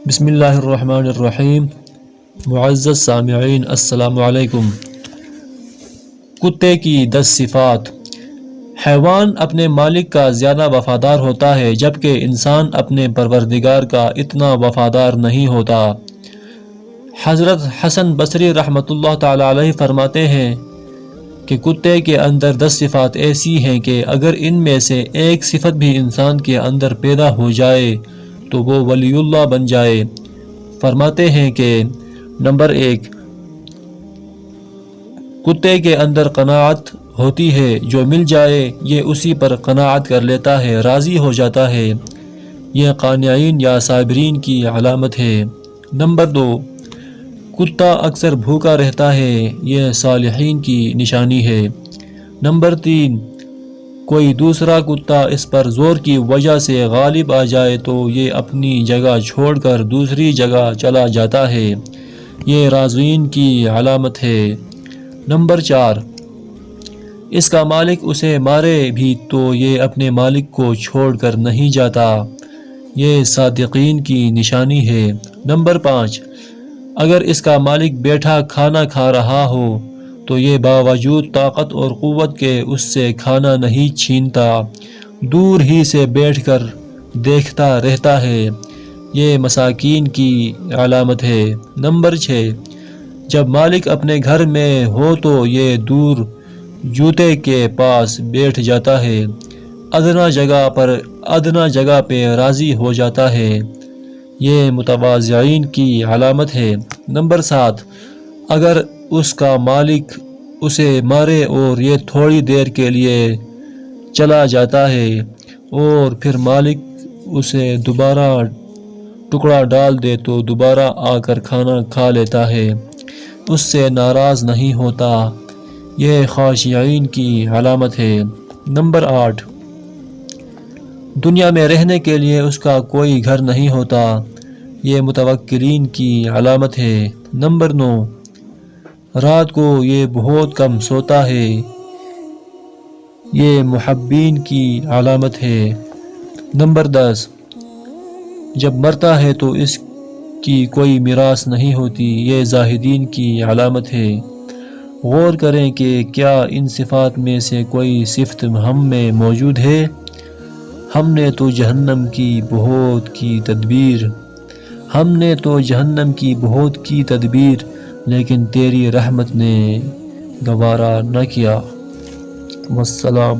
بسم اللہ الرحمن الرحیم۔ معزز سامعین السلام علیکم۔ کتے کی 10 صفات۔ حیوان اپنے مالک کا زیادہ وفادار ہوتا ہے جبکہ انسان اپنے پروردگار کا اتنا وفادار نہیں ہوتا۔ حضرت حسن بصری رحمۃ اللہ تعالی علیہ فرماتے ہیں کہ کتے کے اندر 10 صفات ایسی ہیں کہ اگر ان میں سے ایک صفت بھی انسان کے اندر پیدا ہو جائے تو وہ ولی اللہ بن جائے۔ فرماتے ہیں کہ نمبر 1، کتے کے اندر قناعت ہوتی ہے، جو مل جائے یہ اسی پر قناعت کر لیتا ہے، راضی ہو جاتا ہے۔ یہ قانعین یا صابرین کی علامت ہے۔ نمبر 2، کتا اکثر بھوکا رہتا ہے، یہ صالحین کی نشانی ہے۔ نمبر 3، کوئی دوسرا کتا اس پر زور کی وجہ سے غالب آ جائے تو یہ اپنی جگہ چھوڑ کر دوسری جگہ چلا جاتا ہے، یہ راضین کی علامت ہے۔ نمبر 4، اس کا مالک اسے مارے بھی تو یہ اپنے مالک کو چھوڑ کر نہیں جاتا، یہ صادقین کی نشانی ہے۔ نمبر 5، اگر اس کا مالک بیٹھا کھانا کھا رہا ہو تو یہ باوجود طاقت اور قوت کے اس سے کھانا نہیں چھینتا، دور ہی سے بیٹھ کر دیکھتا رہتا ہے، یہ مساکین کی علامت ہے۔ نمبر 6، جب مالک اپنے گھر میں ہو تو یہ دور جوتے کے پاس بیٹھ جاتا ہے، ادنا جگہ پہ راضی ہو جاتا ہے، یہ متواضعین کی علامت ہے۔ نمبر 7، اگر اس کا مالک اسے مارے اور یہ تھوڑی دیر کے لیے چلا جاتا ہے اور پھر مالک اسے دوبارہ ٹکڑا ڈال دے تو دوبارہ آ کر کھانا کھا لیتا ہے، اس سے ناراض نہیں ہوتا، یہ خاشعین کی علامت ہے۔ نمبر 8، دنیا میں رہنے کے لیے اس کا کوئی گھر نہیں ہوتا، یہ متوکلین کی علامت ہے۔ نمبر 9، رات کو یہ بہت کم سوتا ہے، یہ محبین کی علامت ہے۔ نمبر 10، جب مرتا ہے تو اس کی کوئی میراث نہیں ہوتی، یہ زاہدین کی علامت ہے۔ غور کریں کہ کیا ان صفات میں سے کوئی صفت ہم میں موجود ہے؟ ہم نے تو جہنم کی بہت کی تدبیر لیکن تیری رحمت نے گوارا نہ کیا۔ والسلام۔